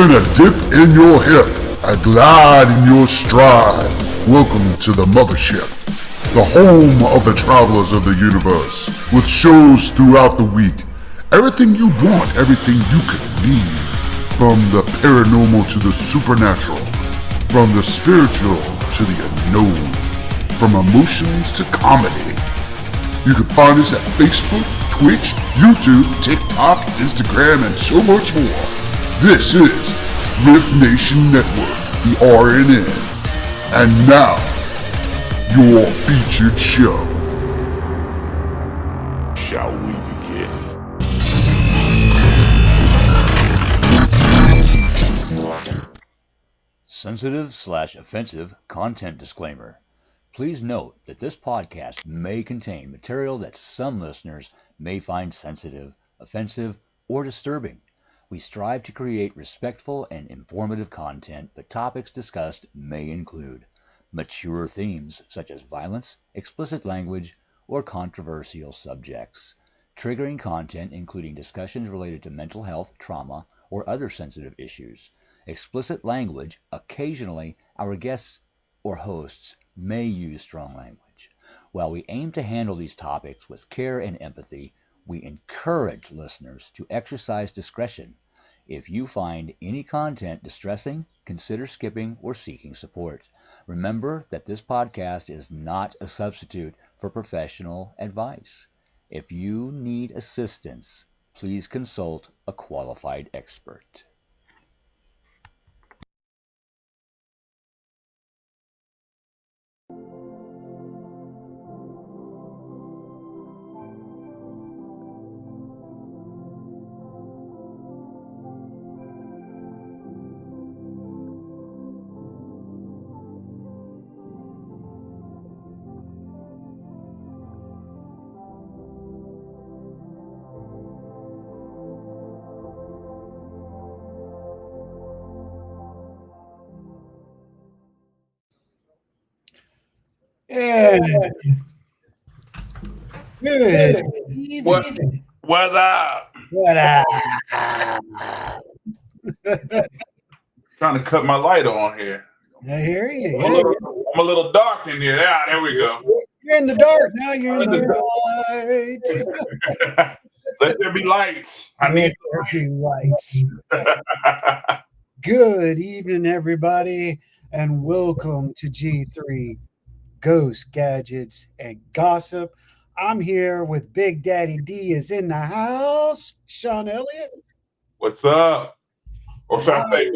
Feeling a dip in your hip, a glide in your stride. Welcome to the mothership, the home of the travelers of the universe, with shows throughout the week. Everything you want, everything you could need. From the paranormal to the supernatural, from the spiritual to the unknown, from emotions to comedy. You can find us at Facebook, Twitch, YouTube, TikTok, Instagram, and so much more. This is Rift Nation Network, the RNN. And now, your featured show. Shall we begin? Sensitive/offensive content disclaimer. Please note that this podcast may contain material that some listeners may find sensitive, offensive, or disturbing. We strive to create respectful and informative content, but topics discussed may include mature themes such as violence, explicit language, or controversial subjects, triggering content including discussions related to mental health, trauma, or other sensitive issues, explicit language. Occasionally, our guests or hosts may use strong language. While we aim to handle these topics with care and empathy, we encourage listeners to exercise discretion. If you find any content distressing, consider skipping or seeking support. Remember that this podcast is not a substitute for professional advice. If you need assistance, please consult a qualified expert. Good evening. What up? What up? Trying to cut my light on here. I hear you. I'm a little dark in here. Yeah, there we go. You're in the dark now. You're in the light. Let there be lights. I need lights. Good evening, everybody, and welcome to G3 Ghost Gadgets and Gossip. I'm here with Big Daddy D is in the house. Sean Elliott. What's up? Or should I say,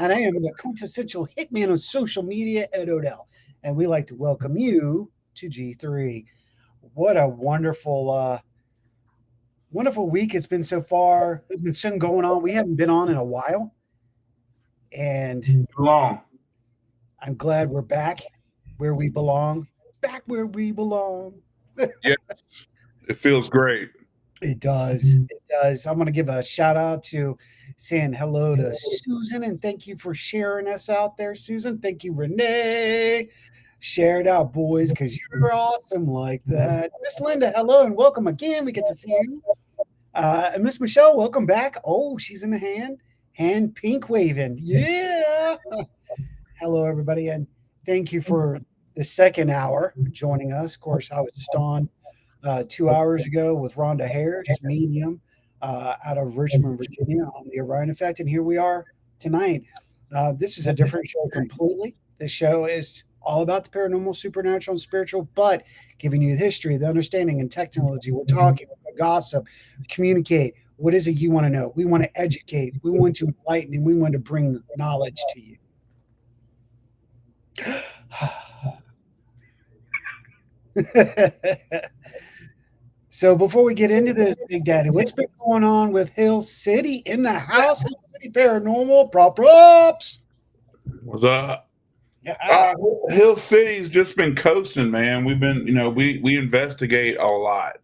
and I am the quintessential hitman on social media, Ed Odell. And we like to welcome you to G3. What a wonderful week it's been so far. There's been something going on. We haven't been on in a while. And too long. I'm glad we're back where we belong. Back where we belong. Yeah, it feels great. It does. It does. I'm going to give a shout out to saying hello to Susan, and thank you for sharing us out there, Susan. Thank you, Renee. Share it out, boys, because you're awesome like that. Miss Linda, hello and welcome again. We get to see you. And Miss Michelle, welcome back. Oh, she's in the hand pink waving. Yeah. Hello, everybody, and thank you for the second hour joining us. Of course, I was just on 2 hours ago with Rhonda Hare, just medium, out of Richmond, Virginia, on the Orion Effect, and here we are tonight. This is a different show completely. This show is all about the paranormal, supernatural, and spiritual, but giving you the history, the understanding, and technology. We're talking, we're gossip, communicate. What is it you want to know? We want to educate. We want to enlighten, and we want to bring knowledge to you. So before we get into this, Big Daddy, what's been going on with Hill City in the house? Hill City Paranormal props. What's up? Hill City's just been coasting, man. We've been, we investigate a lot.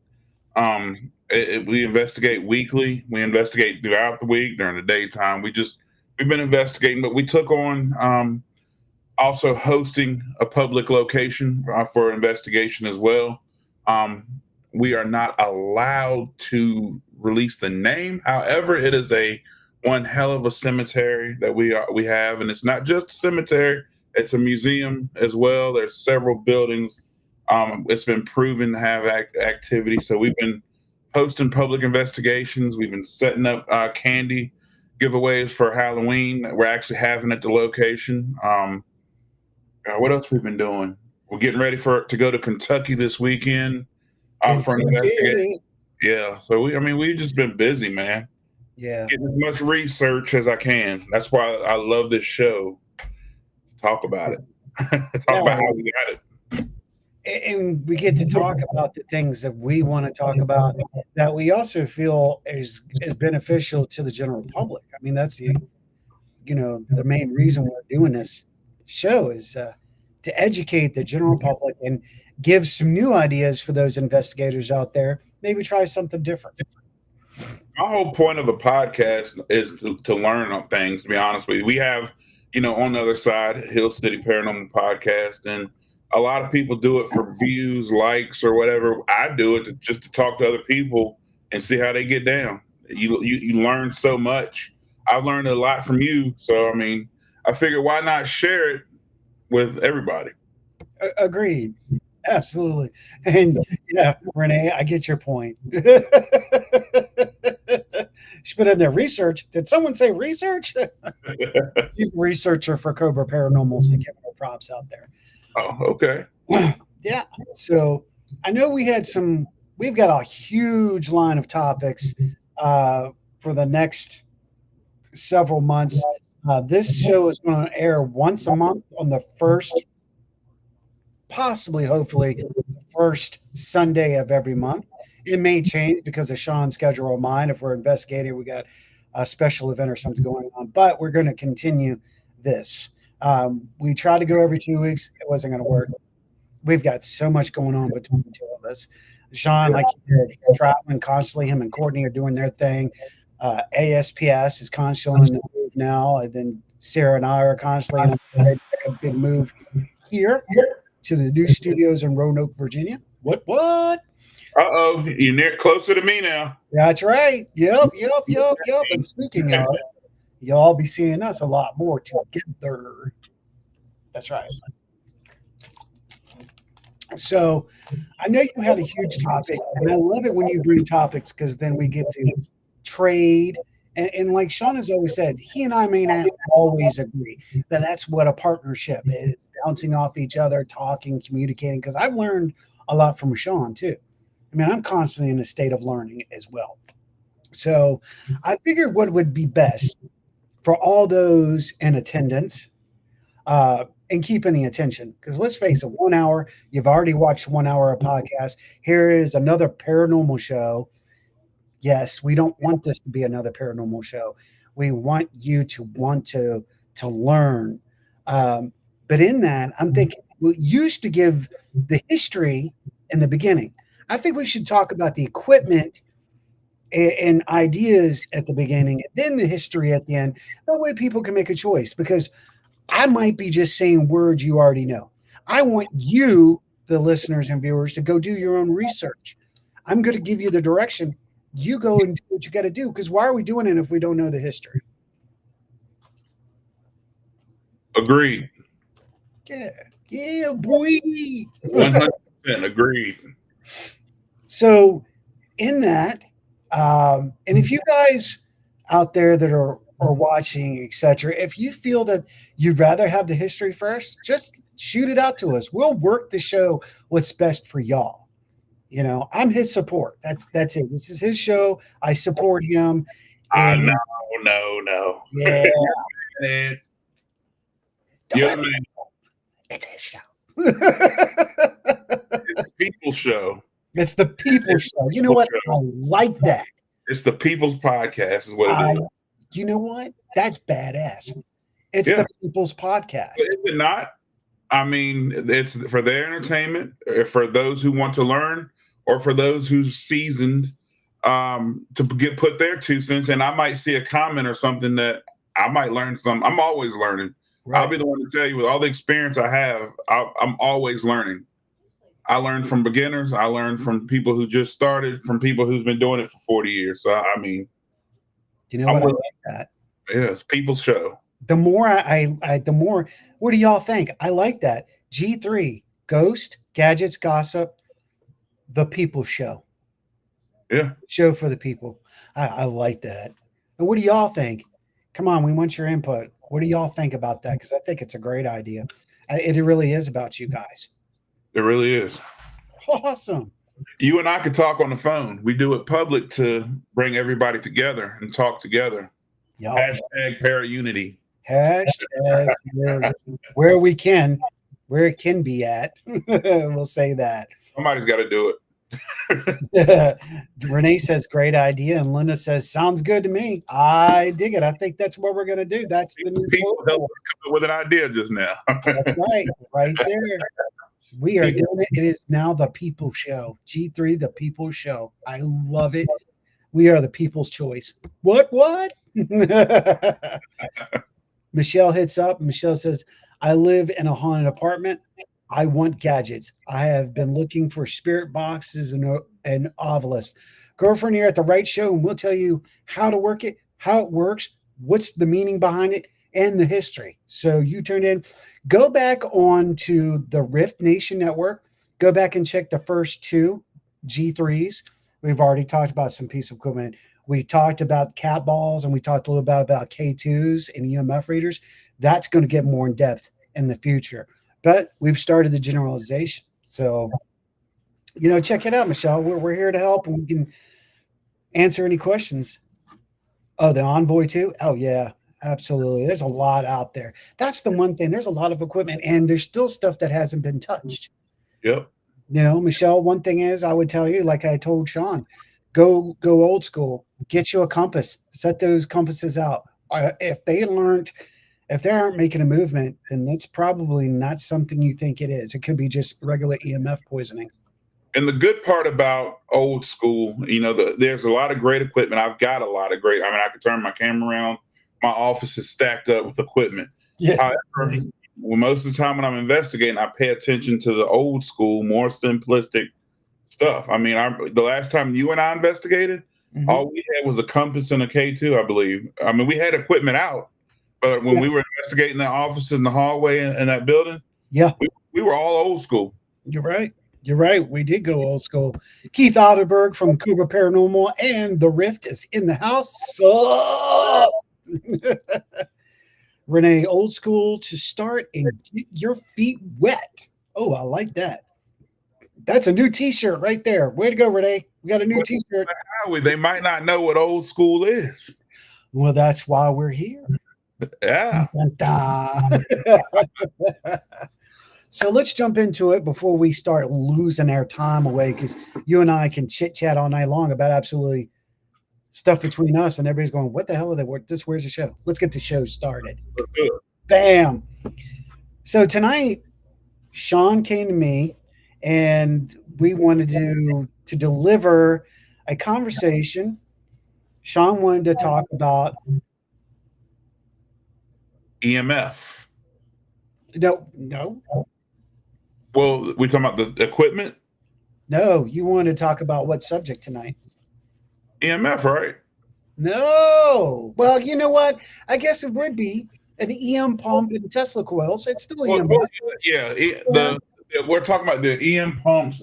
We investigate weekly. We investigate throughout the week during the daytime. We've been investigating, but we took on also hosting a public location for investigation as well. We are not allowed to release the name. However, it is one hell of a cemetery that we have, and it's not just a cemetery; it's a museum as well. There's several buildings. It's been proven to have activity, so we've been hosting public investigations. We've been setting up candy giveaways for Halloween that we're actually having at the location. What else we've been doing? We're getting ready to go to Kentucky this weekend for an investigation. Yeah, so we've just been busy, man. Yeah, getting as much research as I can. That's why I love this show. Talk about it. About how we got it. And we get to talk about the things that we want to talk about that we also feel is beneficial to the general public. I mean, that's the main reason we're doing this show is to educate the general public and give some new ideas for those investigators out there. Maybe try something different. My whole point of a podcast is to learn on things, to be honest with you. We have, on the other side, Hill City Paranormal Podcast, and a lot of people do it for views, likes, or whatever. I do it just to talk to other people and see how they get down. You learn so much. I've learned a lot from you. So, I figured why not share it with everybody? Agreed. Absolutely. And yeah, Renee, I get your point. She put in there research. Did someone say research? She's a researcher for Cobra Paranormal, so giving her props out there. Oh, okay. Yeah. So I know we've got a huge line of topics for the next several months. This show is going to air once a month on the first, possibly, hopefully, the first Sunday of every month. It may change because of Sean's schedule or mine. If we're investigating, we got a special event or something going on, but we're going to continue this. We tried to go every 2 weeks. It wasn't going to work. We've got so much going on between the two of us. Sean, like you said, he's traveling constantly. Him and Courtney are doing their thing. ASPS is constantly on the move now. And then Sarah and I are constantly on a big move here to the new studios in Roanoke, Virginia. What? Uh-oh, you're near closer to me now. That's right. Yep. And speaking of, you'll all be seeing us a lot more together. That's right. So I know you had a huge topic, and I love it when you bring topics because then we get to trade. And like Sean has always said, he and I may not always agree, but that's what a partnership is, bouncing off each other, talking, communicating, because I've learned a lot from Sean too. I'm constantly in a state of learning as well. So I figured what would be best for all those in attendance and keeping the attention. Because let's face it, 1 hour, you've already watched 1 hour of podcast. Here is another paranormal show. Yes, we don't want this to be another paranormal show. We want you to want to learn. But in that, I'm thinking we used to give the history in the beginning. I think we should talk about the equipment and ideas at the beginning, and then the history at the end. That way people can make a choice, because I might be just saying words you already know. I want you, the listeners and viewers, to go do your own research. I'm going to give you the direction. You go and do what you got to do, because why are we doing it if we don't know the history? Agreed. Yeah, boy. 100% agreed. So in that, and if you guys out there that are watching, etc., if you feel that you'd rather have the history first, just shoot it out to us. We'll work the show what's best for y'all. I'm his support. That's it. This is his show. I support him. No. Yeah. It's his show. It's the people's show. It's the people's show. You know what? I like that. It's the people's podcast is what it is. You know what? That's badass. It's the people's podcast. Is it not? It's for their entertainment, for those who want to learn, or for those who's seasoned to put their 2 cents. And I might see a comment or something that I might learn something. I'm always learning. Right. I'll be the one to tell you, with all the experience I have, I'm always learning. I learned from beginners. I learned from people who just started, from people who's been doing it for 40 years. So, I mean, You know what? I like that. Yeah, it's people's show. The more the more, what do y'all think? I like that. G3, Ghost, Gadgets, Gossip, the People Show. Yeah. Show for the people. I like that. And what do y'all think? Come on, we want your input. What do y'all think about that? Because I think it's a great idea. It really is about you guys. It really is. Awesome. You and I could talk on the phone. We do it public to bring everybody together and talk together. Yep. Hashtag Para Unity. Hashtag where we can, where it can be at. We'll say that. Somebody's got to do it. Renee says, great idea. And Linda says, sounds good to me. I dig it. I think that's what we're going to do. That's the new people helped us come up with an idea just now. That's right. Right there. We are doing it. It is now the People Show. G3, the People Show. I love it. We are the people's choice. What? Michelle hits up. Michelle says, I live in a haunted apartment. I want gadgets. I have been looking for spirit boxes and obelisks. Girlfriend, you're at the right show, and we'll tell you how to work it, how it works, what's the meaning behind it, and the history. So you tune in. Go back on to the Rift Nation Network. Go back and check the first 2 G3s. We've already talked about some piece of equipment. We talked about cat balls, and we talked a little bit about K2s and EMF readers. That's going to get more in depth in the future. But we've started the generalization. So, check it out, Michelle. We're here to help, and we can answer any questions. Oh, the Envoy too? Oh, yeah, absolutely. There's a lot out there. That's the one thing. There's a lot of equipment, and there's still stuff that hasn't been touched. Yep. Michelle, one thing is I would tell you, like I told Sean, go old school. Get you a compass. Set those compasses out. If they aren't making a movement, then that's probably not something you think it is. It could be just regular EMF poisoning. And the good part about old school, there's a lot of great equipment. I've got a lot of great. I can turn my camera around. My office is stacked up with equipment. Yeah. However, most of the time when I'm investigating, I pay attention to the old school, more simplistic stuff. The last time you and I investigated, all we had was a compass and a K2, I believe. We had equipment out. But when we were investigating the office in the hallway in that building, we were all old school. You're right. We did go old school. Keith Otterberg from City Paranormal and the Rift is in the house. So, Renee, old school to start and get your feet wet. Oh, I like that. That's a new T-shirt right there. Way to go, Renee. We got a new T-shirt. They might not know what old school is. Well, that's why we're here. Yeah. So let's jump into it before we start losing our time away, because you and I can chit chat all night long about absolutely stuff between us, and everybody's going, what the hell are they? Where's the show? Let's get the show started. Bam. So tonight, Sean came to me, and we wanted to deliver a conversation. Sean wanted to talk about EMF. No. Well, we talking about the equipment? No, you want to talk about what subject tonight? EMF, right? No. Well, you know what? I guess it would be an EM pump and Tesla coils. It's still EMF. Yeah. We're talking about the EM pumps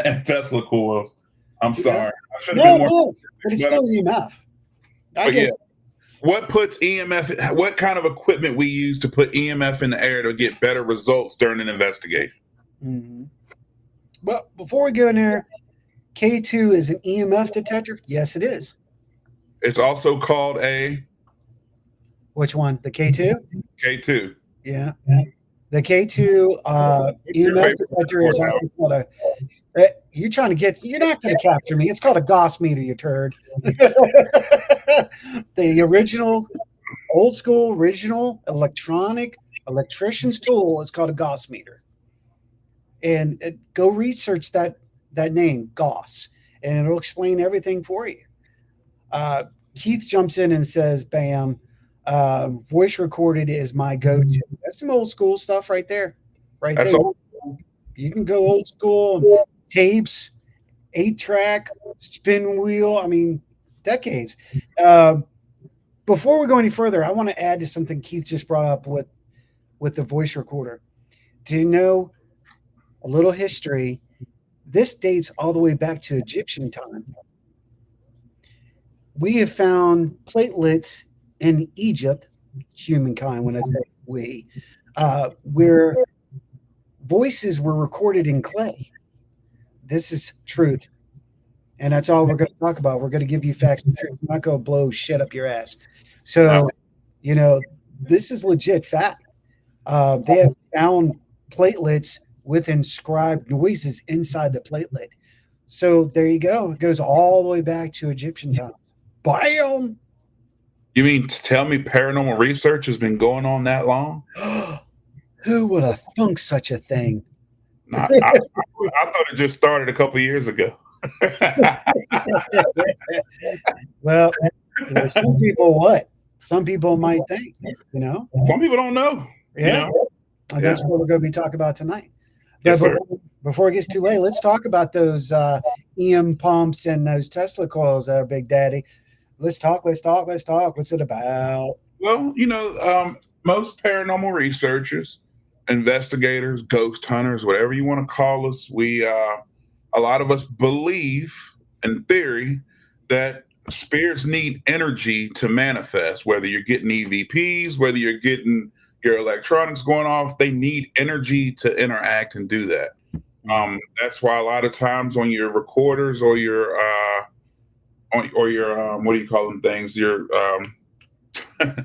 and Tesla coils. I'm sorry. I should have been more. But it's still EMF. I guess. What puts EMF? What kind of equipment we use to put EMF in the air to get better results during an investigation? Mm-hmm. Well, before we go in there, K2 is an EMF detector. Yes, it is. It's also called a. Which one? The K2? K2. Yeah. The K2 EMF detector is also called a. You're not going to capture me. It's called a Goss meter, you turd. The original, old school, original electrician's tool is called a Goss meter. And go research that name, Goss, and it'll explain everything for you. Keith jumps in and says, bam, voice recorded is my go-to. That's some old school stuff right there. Right there. You can go old school, tapes, 8-track, spin wheel. I mean, decades. Before we go any further, I want to add to something Keith just brought up with the voice recorder. Do you know a little history? This dates all the way back to Egyptian time. We have found platelets in Egypt, humankind, when I say we, where voices were recorded in clay. This is truth. And that's all we're going to talk about. We're going to give you facts and truth. We're not going to blow shit up your ass. So, this is legit fact. They have found platelets with inscribed noises inside the platelet. So there you go. It goes all the way back to Egyptian times. Bam! You mean to tell me paranormal research has been going on that long? Who would have thunk such a thing? I thought it just started a couple years ago. Well, some people some people might think, Some people don't know. Yeah. And that's what we're going to be talking about tonight. Yes, but before it gets too late, let's talk about those EM pumps and those Tesla coils that are Big Daddy. Let's talk. What's it about? Well, most paranormal researchers, investigators, ghost hunters, whatever you want to call us, a lot of us believe in theory that spirits need energy to manifest, whether you're getting EVPs, whether you're getting your electronics going off, they need energy to interact and do that. That's why a lot of times on your recorders or your what do you call them things? Your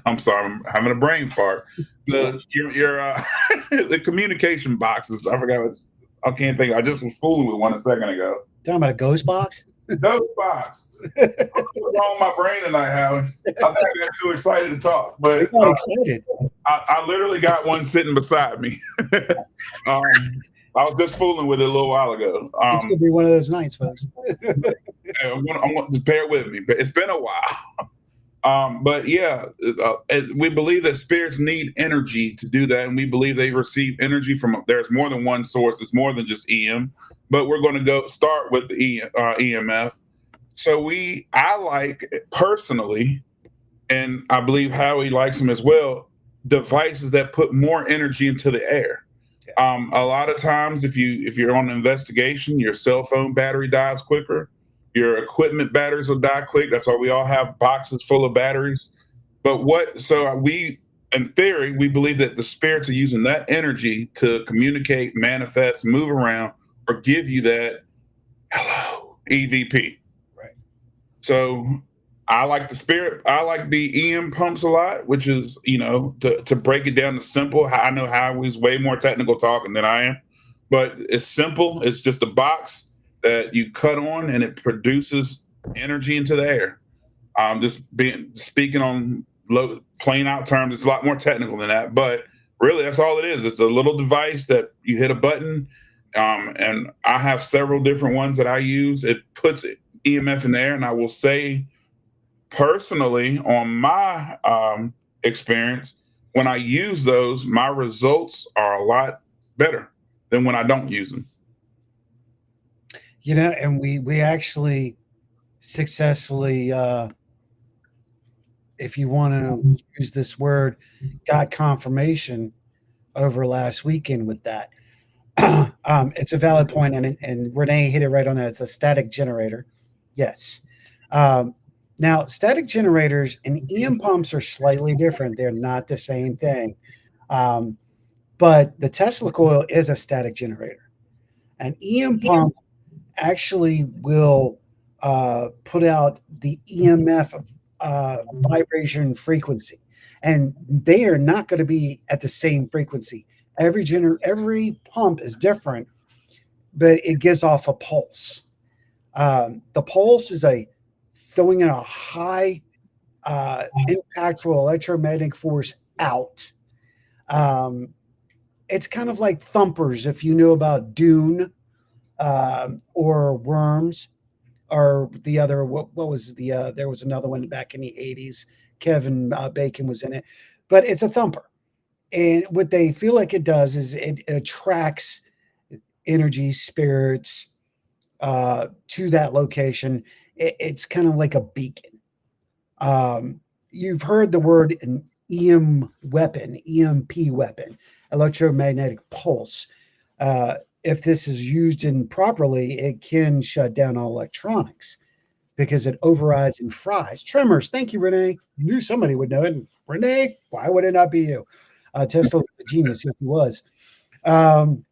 I'm sorry, I'm having a brain fart. The communication boxes. I forgot. I can't think. I just was fooling with one a second ago. Talking about a ghost box? Ghost box. What's wrong with my brain tonight, Howard? I think I got too excited to talk. But excited. I literally got one sitting beside me. I was just fooling with it a little while ago. It's gonna be one of those nights, folks. I'm going to bear with me, but it's been a while. But yeah, we believe that spirits need energy to do that, and we believe they receive energy from. There's more than one source. It's more than just EM. But we're going to start with the EMF. So I like personally, and I believe Howie likes them as well, devices that put more energy into the air. A lot of times, if you're on an investigation, your cell phone battery dies quicker. Your equipment batteries will die quick. That's why we all have boxes full of batteries. But in theory, we believe that the spirits are using that energy to communicate, manifest, move around, or give you that hello EVP. Right. So I like the EM pumps a lot, which is, to break it down to simple. I know Howie's way more technical talking than I am, but it's simple. It's just a box that you cut on and it produces energy into the air. Speaking on plain out terms, it's a lot more technical than that, but really that's all it is. It's a little device that you hit a button. And I have several different ones that I use. It puts EMF in there, and I will say personally on my experience, when I use those, my results are a lot better than when I don't use them. And we actually successfully, if you want to use this word, got confirmation over last weekend with that. It's a valid point, and Renee hit it right on that. It's a static generator. Yes. Now, static generators and EM pumps are slightly different. They're not the same thing. But the Tesla coil is a static generator. An EM pump actually will put out the EMF vibration frequency, and they are not going to be at the same frequency. Every pump is different, but it gives off a pulse. The pulse is throwing in a high impactful electromagnetic force out. It's kind of like thumpers, if you know about Dune or Worms, or the other. What was there was another one back in the 80s. Kevin Bacon was in it, but it's a thumper. And what they feel like it does is it attracts energies, spirits to that location. It's kind of like a beacon. You've heard the word an EMP weapon, electromagnetic pulse. If this is used improperly, it can shut down all electronics because it overrides and fries. Tremors. Thank you, Renee. You knew somebody would know it. Renee, why would it not be you? Tesla was a genius. Yes, he was. And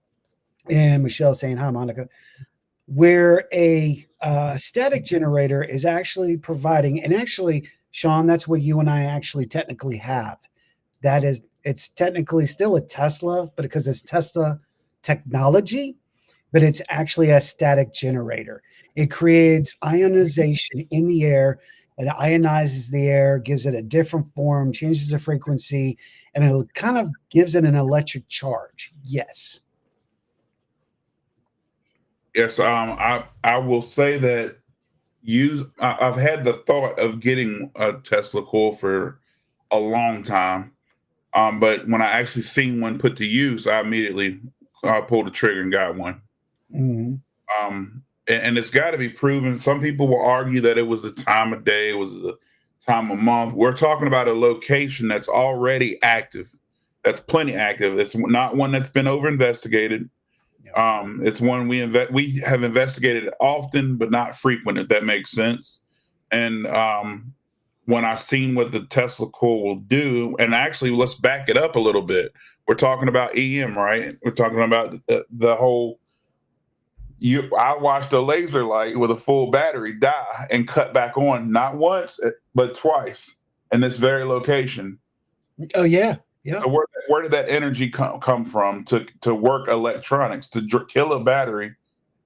Michelle saying, hi, Monica. Where a static generator is actually providing, and actually, Sean, that's what you and I actually technically have. That is, it's technically still a Tesla, but because it's Tesla technology, but it's actually a static generator. It creates ionization in the air. It ionizes the air, gives it a different form, changes the frequency, and it kind of gives it an electric charge. Yes. Yes. I will say that I've had the thought of getting a Tesla coil for a long time. But when I actually seen one put to use, I immediately pulled the trigger and got one. Mm-hmm. And it's got to be proven. Some people will argue that it was the time of day, it was the time of month. We're talking about a location that's already active, that's plenty active. It's not one that's been over investigated. It's one we have investigated often, but not frequent, if that makes sense. And when I seen what the Tesla coil will do, and actually let's back it up a little bit. We're talking about EM, right? We're talking about the whole. I watched a laser light with a full battery die and cut back on, not once but twice in this very location. Oh yeah, yeah. So where did that energy come from to work electronics, to kill a battery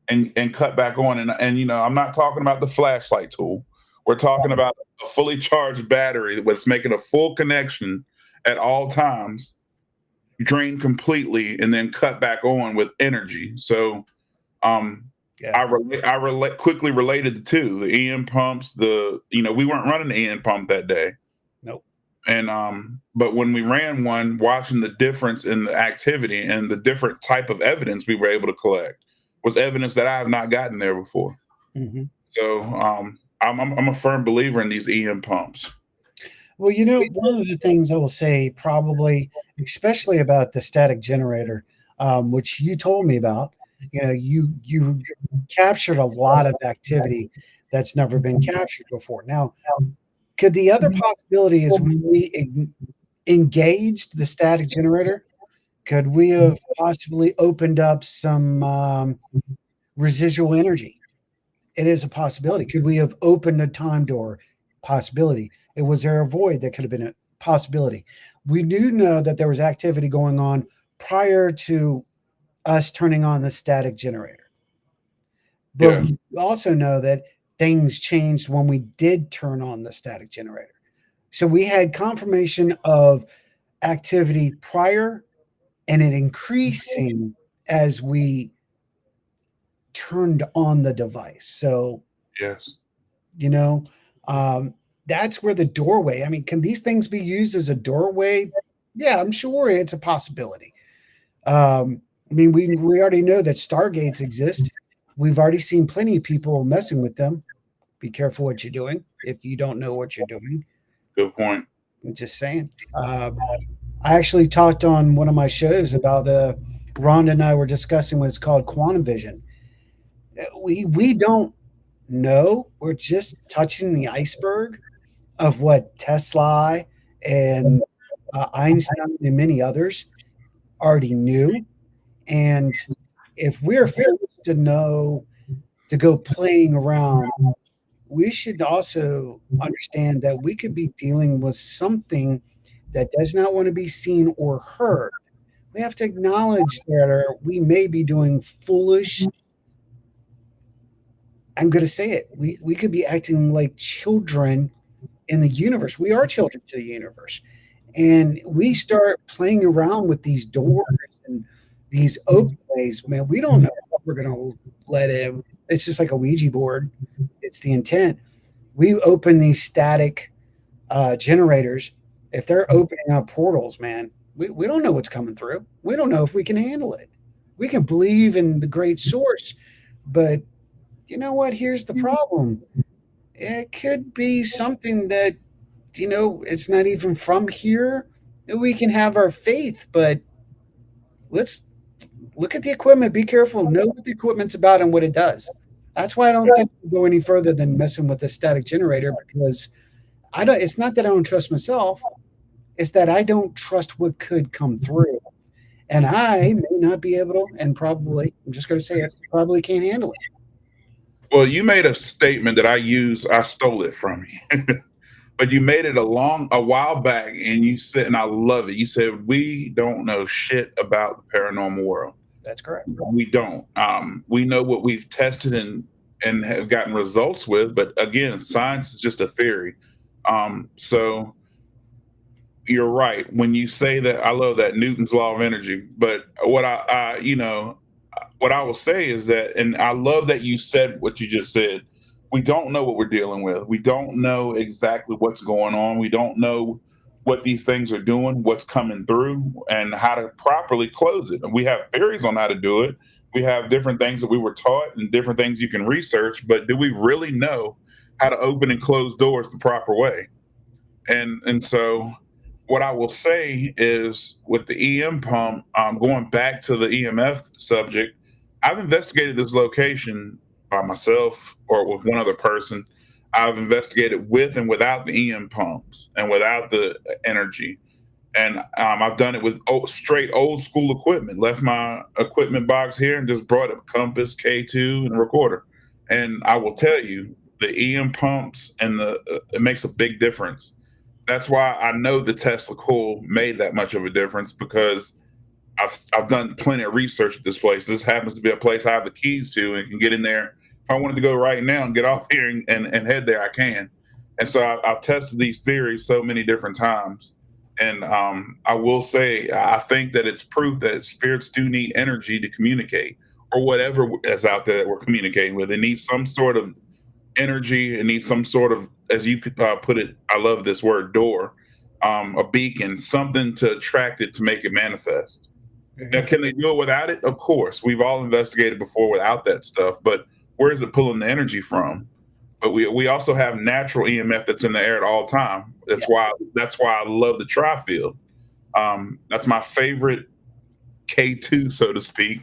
and cut back on? And you know, I'm not talking about the flashlight tool. We're talking about a fully charged battery that's making a full connection at all times, drain completely, and then cut back on with energy. So I quickly related the two, the EM pumps, we weren't running the EM pump that day. Nope. And but when we ran one, watching the difference in the activity and the different type of evidence we were able to collect was evidence that I have not gotten there before. Mm-hmm. So I'm a firm believer in these EM pumps. Well, one of the things I will say, probably, especially about the static generator, which you told me about, you captured a lot of activity that's never been captured before. Now, could the other possibility is when we engaged the static generator, could we have possibly opened up some residual energy? It is a possibility. Could we have opened a time door? Possibility. Was there a void that could have been a possibility? We do know that there was activity going on prior to us turning on the static generator. But we also know that things changed when we did turn on the static generator. So we had confirmation of activity prior and it increasing as we turned on the device. So, yes, that's where the doorway. I mean, can these things be used as a doorway? Yeah, I'm sure it's a possibility. We already know that Stargates exist. We've already seen plenty of people messing with them. Be careful what you're doing if you don't know what you're doing. Good point. I'm just saying. I actually talked on one of my shows about Rhonda and I were discussing what's called quantum vision. We don't know. We're just touching the iceberg of what Tesla and Einstein and many others already knew. And if we're forced to go playing around, we should also understand that we could be dealing with something that does not want to be seen or heard. We have to acknowledge that we may be doing foolish. I'm going to say it. We could be acting like children in the universe. We are children to the universe. And we start playing around with these doors and these openways, man. We don't know what we're going to let in. It's just like a Ouija board. It's the intent. We open these static generators. If they're opening up portals, man, we don't know what's coming through. We don't know if we can handle it. We can believe in the great source, but you know what? Here's the problem. It could be something that, it's not even from here. We can have our faith, but let's look at the equipment. Be careful. Know what the equipment's about and what it does. That's why I don't think we'll go any further than messing with the static generator, because I don't. It's not that I don't trust myself. It's that I don't trust what could come through, and I may not be able to. And probably, I'm just going to say it. Probably can't handle it. Well, you made a statement that I stole it from you. But you made it a while back, and you said, and I love it. You said we don't know shit about the paranormal world. That's correct. We don't. We know what we've tested and have gotten results with, but again, science is just a theory. So you're right when you say that. I love that Newton's law of energy. But what I will say is that, and I love that you said what you just said. We don't know what we're dealing with. We don't know exactly what's going on. We don't know what these things are doing, what's coming through, and how to properly close it. And we have theories on how to do it. We have different things that we were taught and different things you can research, but do we really know how to open and close doors the proper way? And so what I will say is with the EM pump, going back to the EMF subject, I've investigated this location by myself or with one other person. I've investigated with and without the EM pumps and without the energy. And I've done it with straight old school equipment, left my equipment box here and just brought a compass, K2, and a recorder. And I will tell you, the EM pumps and it makes a big difference. That's why I know the Tesla coil made that much of a difference, because I've done plenty of research at this place. This happens to be a place I have the keys to and can get in there. If I wanted to go right now and get off here and head there, I can. And so I've tested these theories so many different times. And I will say, I think that it's proof that spirits do need energy to communicate, or whatever is out there that we're communicating with. It needs some sort of energy. It needs some sort of, as you could put it, I love this word, door, a beacon, something to attract it, to make it manifest. Now, can they do it without it? Of course. We've all investigated before without that stuff, but where is it pulling the energy from? But we also have natural EMF that's in the air at all time. That's why I love the tri-field. That's my favorite K2, so to speak,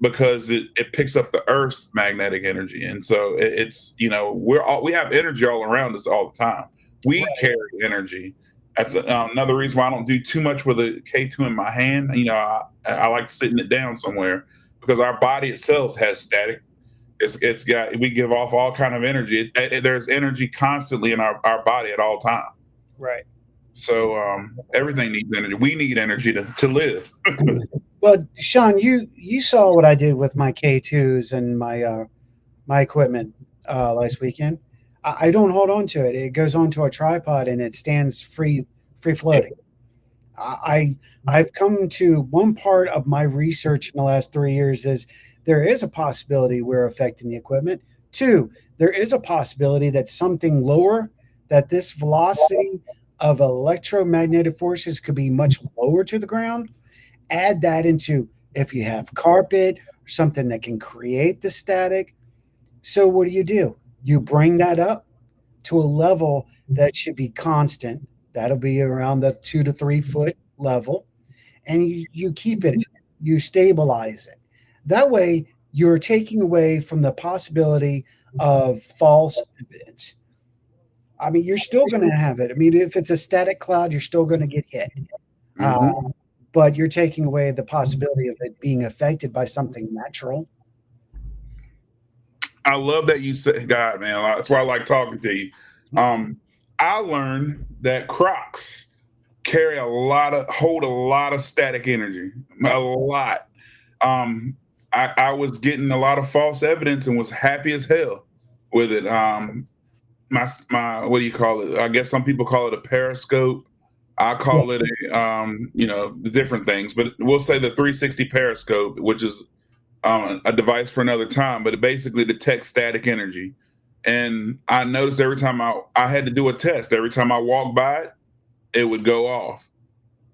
because it picks up the Earth's magnetic energy, and so it's we have energy all around us all the time. We carry energy. That's another reason why I don't do too much with a K2 in my hand. I like sitting it down somewhere, because our body itself has static. We give off all kind of energy. There's energy constantly in our body at all time. Right. So everything needs energy. We need energy to live. Well, Sean, you saw what I did with my K2s and my equipment last weekend. I don't hold on to it. It goes onto a tripod and it stands free floating. I've come to one part of my research in the last 3 years is there is a possibility we're affecting the equipment. 2, there is a possibility that something lower, that this velocity of electromagnetic forces could be much lower to the ground. Add that into if you have carpet or something that can create the static. So what do? You bring that up to a level that should be constant. That'll be around the 2 to 3 foot level. And you keep it, you stabilize it. That way, you're taking away from the possibility of false evidence. I mean, you're still going to have it. I mean, if it's a static cloud, you're still going to get hit. But you're taking away the possibility of it being affected by something natural. I love that you said, God, man. That's why I like talking to you. I learned that Crocs hold a lot of static energy, a lot. I was getting a lot of false evidence and was happy as hell with it. My what do you call it? I guess some people call it a periscope. I call it different things, but we'll say the 360 periscope, which is a device for another time, but it basically detects static energy. And I noticed every time I had to do a test, every time I walked by it, it would go off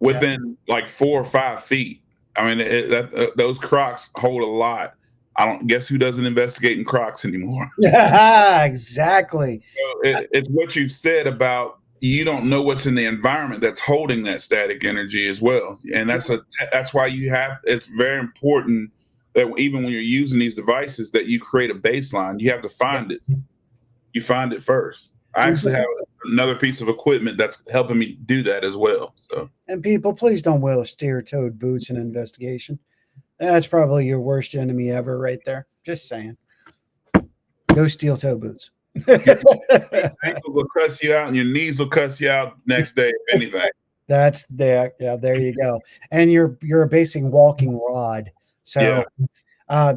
within like 4 or 5 feet. I mean, those Crocs hold a lot. I don't guess who doesn't investigate in Crocs anymore. Yeah, exactly. So it's what you said about you don't know what's in the environment that's holding that static energy as well, and that's why it's very important that even when you're using these devices that you create a baseline. You have to find it. You find it first. I actually have another piece of equipment that's helping me do that as well. So, and people, please don't wear steel-toed boots in investigation. That's probably your worst enemy ever, right there. Just saying. No steel-toe boots. your ankles will cuss you out, and your knees will cuss you out next day, if anything. That's there. Yeah, there you go. And you're a basic walking rod. So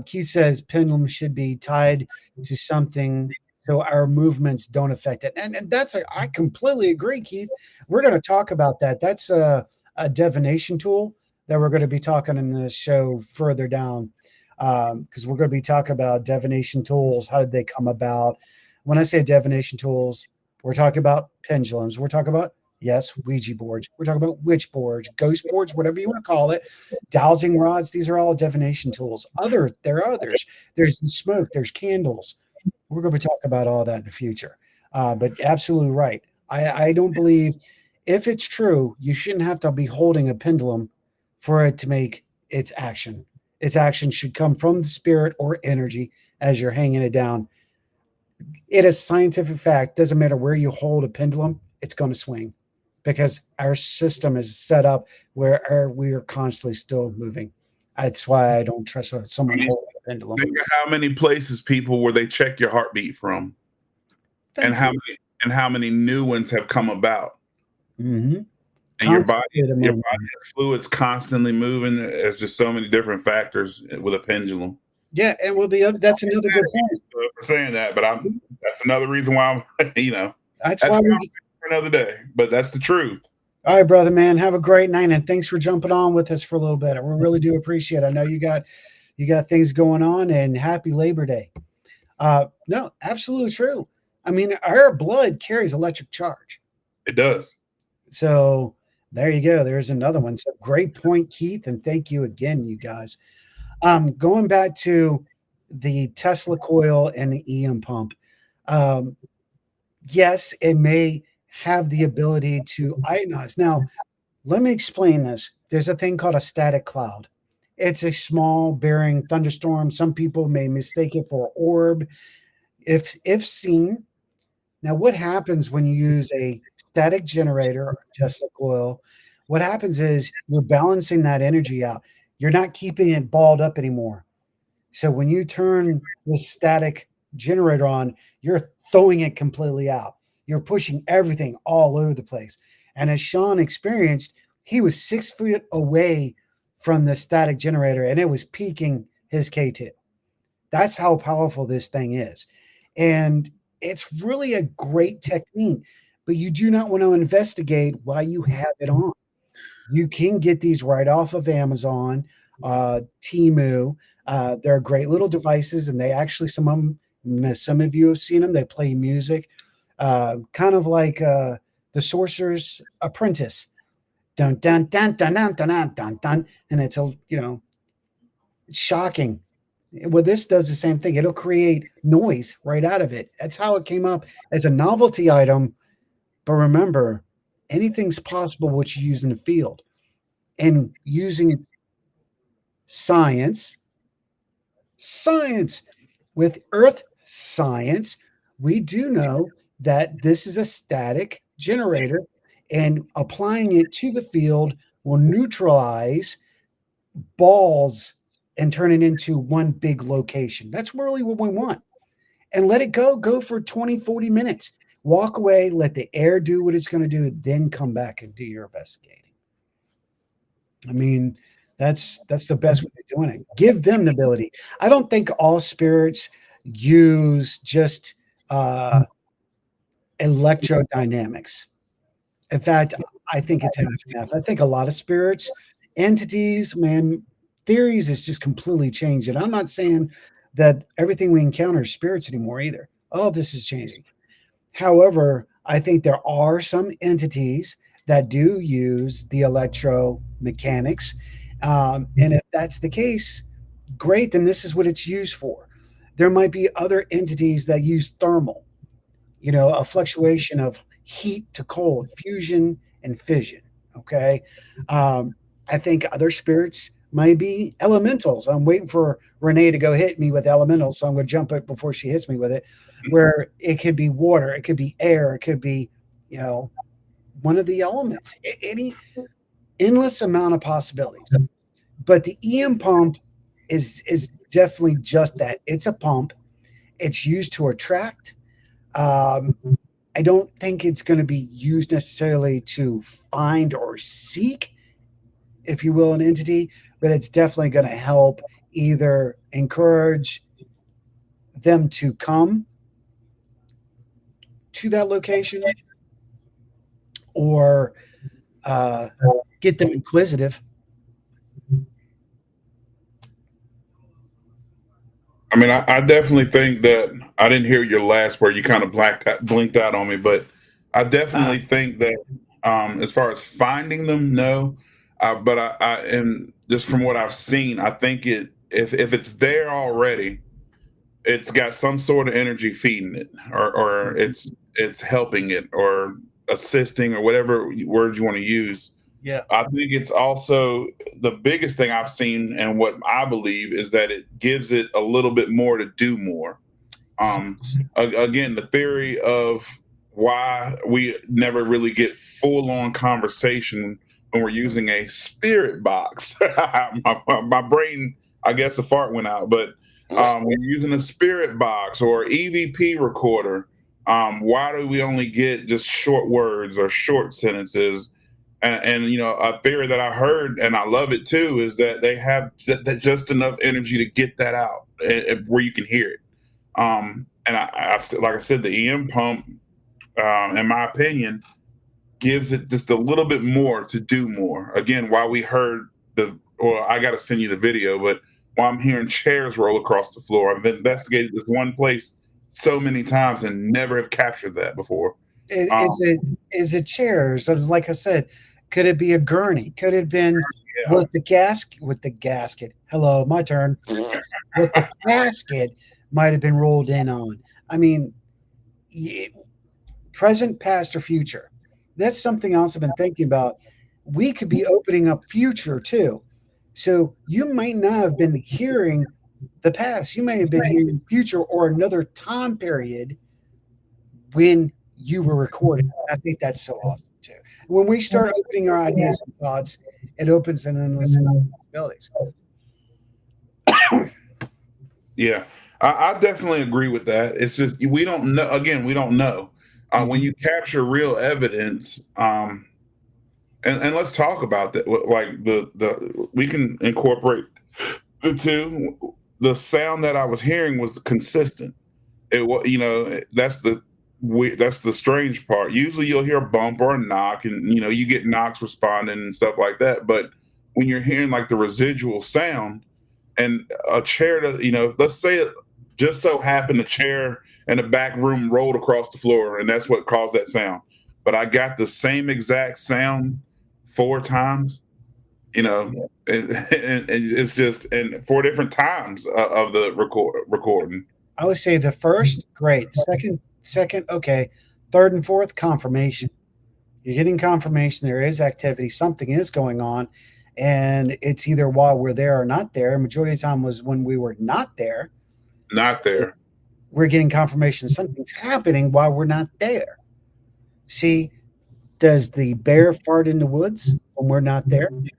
Keith says pendulum should be tied to something so our movements don't affect it. And I completely agree, Keith. We're going to talk about that. That's a divination tool that we're going to be talking in the show further down, because we're going to be talking about divination tools. How did they come about? When I say divination tools, we're talking about pendulums. We're talking about, yes, Ouija boards. We're talking about witch boards, ghost boards, whatever you want to call it, dowsing rods. These are all divination tools. There are others. There's the smoke. There's candles. We're going to be talking about all that in the future. But absolutely right. I don't believe, if it's true, you shouldn't have to be holding a pendulum for it to make its action. Its action should come from the spirit or energy as you're hanging it down. It is scientific fact. Doesn't matter where you hold a pendulum, it's going to swing, because our system is set up where we are constantly still moving. That's why I don't trust someone holding a pendulum. Think of how many places people where they check your heartbeat from, and how many new ones have come about. Mm-hmm. And your body fluids constantly moving. There's just so many different factors with a pendulum. Yeah, and well, that's another good point for saying that, but that's another reason why I'm, that's why for another day. But that's the truth. All right, brother, man. Have a great night, and thanks for jumping on with us for a little bit. We really do appreciate it. I know you got things going on, and happy Labor Day. No, absolutely true. I mean, our blood carries electric charge. It does. So there you go. There's another one. So great point, Keith, and thank you again, you guys. Going back to the Tesla coil and the EM pump. Yes, it may have the ability to ionize. Now, let me explain this. There's a thing called a static cloud. It's a small bearing thunderstorm. Some people may mistake it for an orb if seen. Now, what happens when you use a static generator or Tesla coil? What happens is you're balancing that energy out. You're not keeping it balled up anymore. So when you turn the static generator on, you're throwing it completely out. You're pushing everything all over the place. And as Sean experienced, he was 6 feet away from the static generator, and it was peaking his K2. That's how powerful this thing is. And it's really a great technique, but you do not want to investigate while you have it on. You can get these right off of Amazon, Temu. They're great little devices, and they actually, some of you have seen them. They play music, kind of like the Sorcerer's Apprentice. Dun dun dun dun dun dun dun dun, and it's it's shocking. Well, this does the same thing. It'll create noise right out of it. That's how it came up as a novelty item. But remember, anything's possible what you use in the field. And using science with earth science, we do know that this is a static generator, and applying it to the field will neutralize balls and turn it into one big location. That's really what we want. And let it go for 20, 40 minutes. Walk away, let the air do what it's going to do, then come back and do your investigating. I mean, that's the best way of doing it. Give them the ability. I don't think all spirits use just electrodynamics. In fact, I think it's half and half. I think a lot of spirits, entities, theories is just completely changed. And I'm not saying that everything we encounter is spirits anymore either. All this is changing. However, I think there are some entities that do use the electromechanics, And if that's the case, great, then this is what it's used for. There might be other entities that use thermal, a fluctuation of heat to cold, fusion and fission. Okay. I think other spirits might be elementals. I'm waiting for Renee to go hit me with elementals, so I'm going to jump it before she hits me with it. Where it could be water, it could be air, it could be, one of the elements. Any endless amount of possibilities. But the EM pump is definitely just that. It's a pump. It's used to attract. Um, I don't think it's going to be used necessarily to find or seek, if you will, an entity, but it's definitely going to help either encourage them to come to that location or get them inquisitive. I mean, I definitely think that I didn't hear your last word. You kind of blinked out on me, but I definitely think that as far as finding them, no. But and just from what I've seen, I think if it's there already, it's got some sort of energy feeding it, or it's helping it, or assisting, or whatever words you want to use. Yeah. I think it's also the biggest thing I've seen, and what I believe is that it gives it a little bit more to do more. Again, the theory of why we never really get full on conversation when we're using a spirit box. my brain, I guess the fart went out, but when you're using a spirit box or EVP recorder, why do we only get just short words or short sentences? And a theory that I heard, and I love it too, is that they have that just enough energy to get that out where you can hear it. And like I said, the EM pump, in my opinion, gives it just a little bit more to do more. Again, while we heard I got to send you the video, but while I'm hearing chairs roll across the floor, I've investigated this one place so many times and never have captured that before. Is it chairs? Like I said, could it be a gurney? Could it have been with the gasket? Hello, my turn. With the casket might have been rolled in on. I mean, present, past, or future. That's something else I've been thinking about. We could be opening up future too. So you might not have been hearing the past. You may have been hearing future or another time period when you were recording. I think that's so awesome too. When we start opening our ideas and thoughts, it opens an endless amount of possibilities. Yeah, I definitely agree with that. It's just we don't know. Again, we don't know. When you capture real evidence, and let's talk about that. Like the we can incorporate the two. The sound that I was hearing was consistent. It was, that's the strange part. Usually you'll hear a bump or a knock, and you get knocks responding and stuff like that. But when you're hearing like the residual sound and a chair that, let's say it just so happened a chair in the back room rolled across the floor, and that's what caused that sound. But I got the same exact sound 4 times, and it's just and 4 different times of the recording. I would say the first, great. Second, okay. Third and fourth, confirmation. You're getting confirmation there is activity, something is going on, and it's either while we're there or not there. Majority of the time was when we were not there. Not there. We're getting confirmation something's happening while we're not there. See, does the bear fart in the woods when we're not there? Good.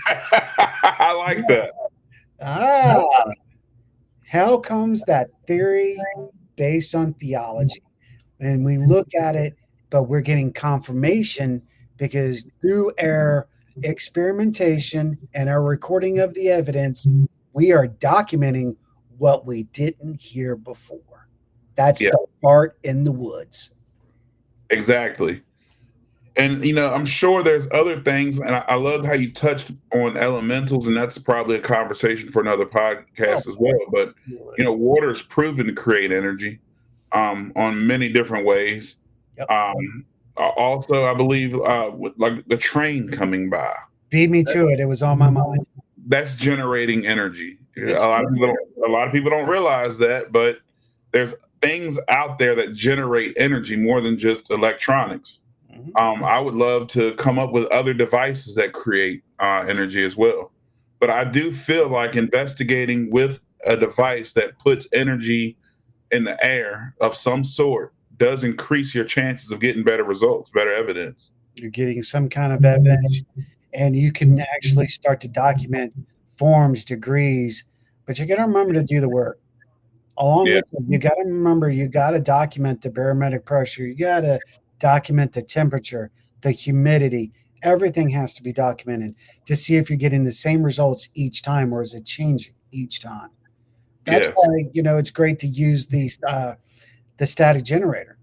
I like that. How comes that theory based on theology? And we look at it, but we're getting confirmation because through our experimentation and our recording of the evidence, we are documenting what we didn't hear before. That's the fart in the woods. Exactly. And I'm sure there's other things, and I love how you touched on elementals, and that's probably a conversation for another podcast as well. But water is proven to create energy on many different ways. Yep. Also, I believe with like the train coming by, Beat me to it. It was on my mind. that's generating energy. It's A lot of people don't realize that, but there's things out there that generate energy more than just electronics. I would love to come up with other devices that create energy as well. But I do feel like investigating with a device that puts energy in the air of some sort does increase your chances of getting better results, better evidence. You're getting some kind of evidence, and you can actually start to document forms, degrees, but you got to remember to do the work. Along Yeah. with it, you got to remember you got to document the barometric pressure. You got to document the temperature, the humidity. Everything has to be documented to see if you're getting the same results each time, or is it changing each time. That's Yes. why it's great to use the static generator.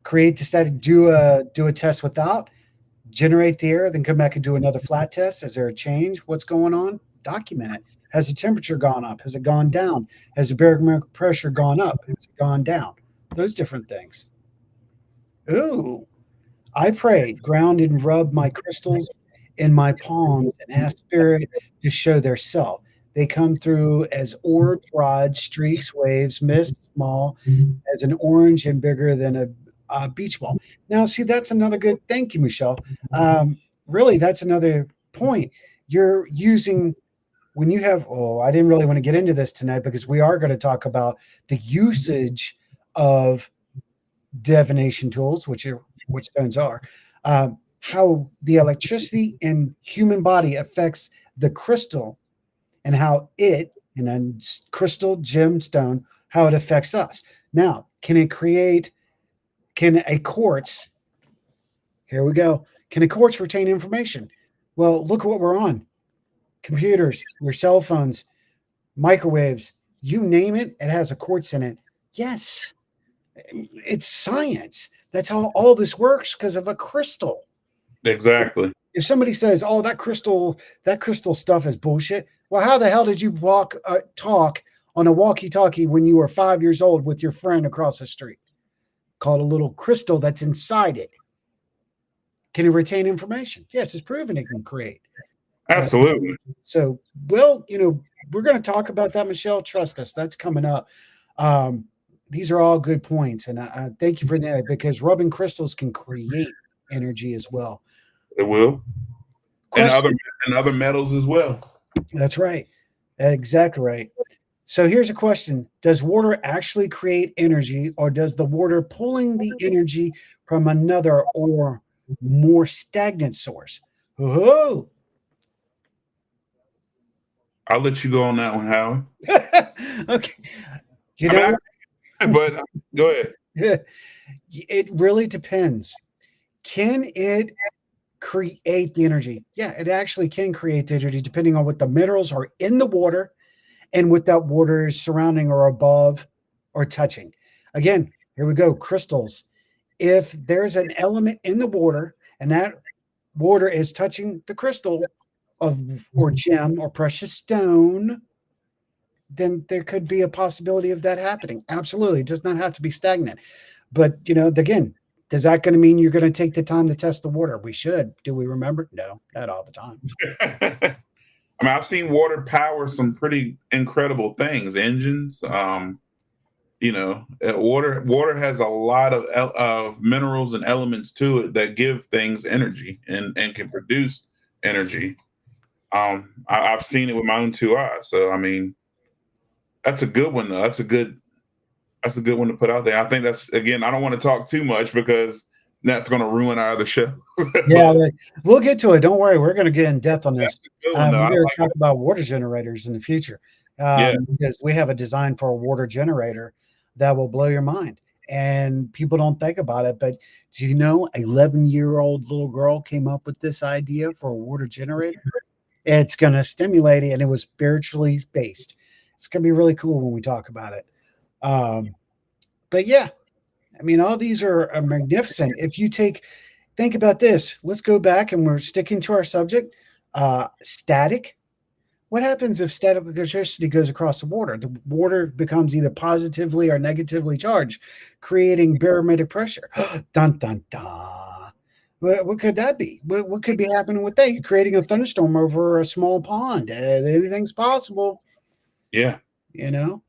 Create the static, do a test without, generate the error, then come back and do another flat test. Is there a change? What's going on? Document it. Has the temperature gone up? Has it gone down? Has the barometric pressure gone up? Has it gone down? Those different things. Ooh, I prayed, ground and rubbed my crystals in my palms and asked spirit to show their self. They come through as orbs, rods, streaks, waves, mist, small as an orange and bigger than a beach ball. Now, see, that's another good. Thank you, Michelle. Really, that's another point. You're using when you have. Oh, I didn't really want to get into this tonight because we are going to talk about the usage of divination tools, which stones are, how the electricity in human body affects the crystal, and how it and then crystal gemstone how it affects us. Now, can a quartz, here we go, can a quartz retain information? Well, look at what we're on: computers, your cell phones, microwaves, you name it, it has a quartz in it. Yes, it's science. That's how all this works, because of a crystal. Exactly. If somebody says, "Oh, that crystal stuff is bullshit," well, how the hell did you talk on a walkie-talkie when you were 5 years old with your friend across the street? Called a little crystal that's inside it. Can it retain information? Yes, it's proven it can create. Absolutely. So, well, we're going to talk about that, Michelle. Trust us, that's coming up. These are all good points, and I thank you for that, because rubbing crystals can create energy as well. It will. Question. And other metals as well. That's right. Exactly right. So here's a question: does water actually create energy, or does the water pulling the energy from another or more stagnant source? Oh, I'll let you go on that one, Howard. okay. But go ahead. It really depends. Can it create the energy? Yeah, it actually can create the energy depending on what the minerals are in the water and what that water is surrounding or above or touching. Again, here we go. Crystals. If there's an element in the water and that water is touching the crystal or gem or precious stone, then there could be a possibility of that happening. Absolutely. It does not have to be stagnant. But, again, does that going to mean you're going to take the time to test the water? We should. Do we remember? No, not all the time. I mean, I've seen water power some pretty incredible things, engines. Water has a lot of minerals and elements to it that give things energy and can produce energy. I've seen it with my own two eyes. So, I mean, that's a good one, though. That's a good one to put out there. I think that's, again, I don't want to talk too much because that's going to ruin our other show. Yeah, we'll get to it. Don't worry. We're going to get in depth on this. We're going to talk it. about water generators in the future, because we have a design for a water generator that will blow your mind. And people don't think about it, but do you know 11-year-old little girl came up with this idea for a water generator? It's going to stimulate it, and it was spiritually based. It's going to be really cool when we talk about it. But yeah, I mean, all these are magnificent. If you think about this, let's go back, and we're sticking to our subject. Static. What happens if static electricity goes across the water? The water becomes either positively or negatively charged, creating barometric pressure. Dun, dun, dun. What could that be? What could be happening with that? You're creating a thunderstorm over a small pond. Anything's possible. Yeah. You know,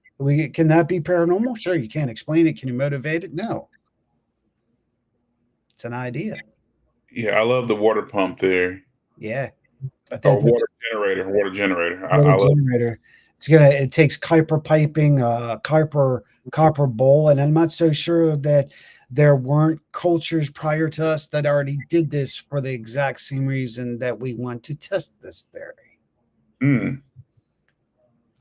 can that be paranormal? Sure, you can't explain it. Can you motivate it? No. It's an idea. Yeah, I love the water pump there. Yeah. I Or think that's water generator. Water generator. I water love it. generator. It takes Kuiper piping, copper bowl, and I'm not so sure that there weren't cultures prior to us that already did this for the exact same reason that we want to test this theory. Mm.